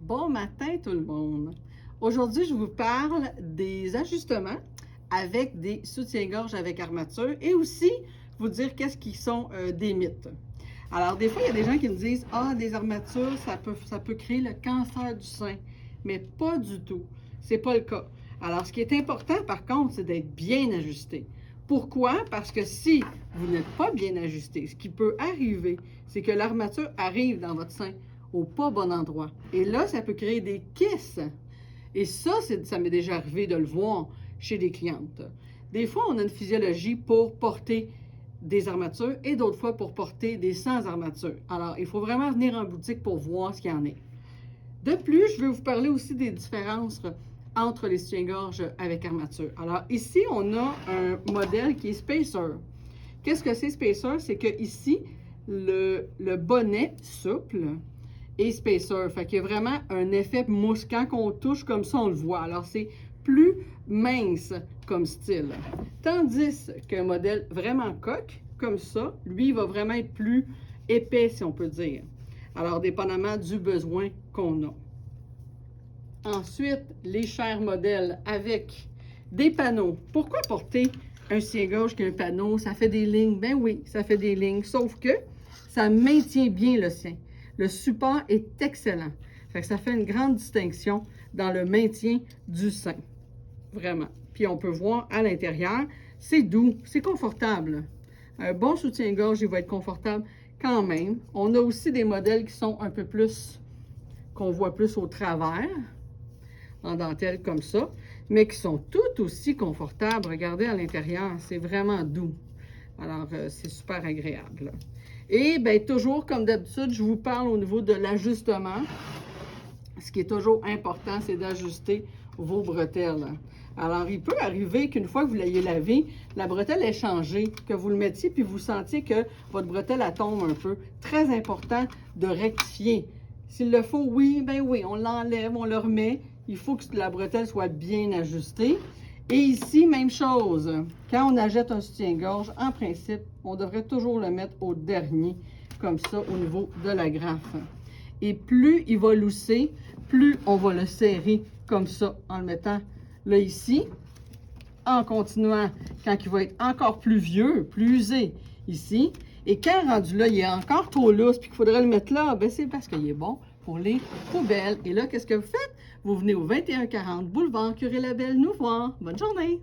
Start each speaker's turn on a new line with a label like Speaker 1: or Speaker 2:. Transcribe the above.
Speaker 1: Bon matin tout le monde! Aujourd'hui, je vous parle des ajustements avec des soutiens-gorge avec armature et aussi vous dire qu'est-ce qui sont des mythes. Alors, des fois, il y a des gens qui me disent « Ah, des armatures, ça peut créer le cancer du sein. » Mais pas du tout. C'est pas le cas. Alors, ce qui est important, par contre, c'est d'être bien ajusté. Pourquoi? Parce que si vous n'êtes pas bien ajusté, ce qui peut arriver, c'est que l'armature arrive dans votre sein au pas bon endroit. Et là, ça peut créer des kystes. Et ça m'est déjà arrivé de le voir chez des clientes. Des fois, on a une physiologie pour porter des armatures et d'autres fois pour porter des sans armatures. Alors, il faut vraiment venir en boutique pour voir ce qu'il y en est. De plus, je vais vous parler aussi des différences entre les soutiens-gorge avec armature. Alors, ici, on a un modèle qui est Spacer. Qu'est-ce que c'est Spacer? C'est que ici, le bonnet souple et Spacer. Fait qu'il y a vraiment un effet mousse. Quand on touche comme ça, on le voit. Alors, c'est plus mince comme style. Tandis qu'un modèle vraiment coq, comme ça, lui, il va vraiment être plus épais, si on peut dire. Alors, dépendamment du besoin qu'on a. Ensuite, les chers modèles avec des panneaux. Pourquoi porter un soutien-gorge qui a un panneau? Ça fait des lignes. Ben oui, ça fait des lignes. Sauf que ça maintient bien le sein. Le support est excellent. Fait que ça fait une grande distinction dans le maintien du sein. Vraiment. Puis on peut voir à l'intérieur, c'est doux, c'est confortable. Un bon soutien-gorge, il va être confortable quand même. On a aussi des modèles qui sont un peu plus, qu'on voit plus au travers, en dentelle comme ça, mais qui sont tout aussi confortables. Regardez à l'intérieur, c'est vraiment doux. Alors, c'est super agréable. Et bien, toujours comme d'habitude, je vous parle au niveau de l'ajustement. Ce qui est toujours important, c'est d'ajuster vos bretelles. Alors, il peut arriver qu'une fois que vous l'ayez lavé, la bretelle est changée, que vous le mettiez, puis vous sentiez que votre bretelle, elle tombe un peu. Très important de rectifier. S'il le faut, oui, ben oui, on l'enlève, on le remet. Il faut que la bretelle soit bien ajustée. Et ici, même chose. Quand on achète un soutien-gorge, en principe, on devrait toujours le mettre au dernier, comme ça, au niveau de la graffe. Et plus il va lousser, plus on va le serrer comme ça, en le mettant là ici, en continuant quand il va être encore plus vieux, plus usé ici. Et quand rendu là, il est encore trop lousse, puis qu'il faudrait le mettre là, ben c'est parce qu'il est bon pour les poubelles. Et là, qu'est-ce que vous faites? Vous venez au 2140 Boulevard Curie-Labelle nous voir. Bonne journée!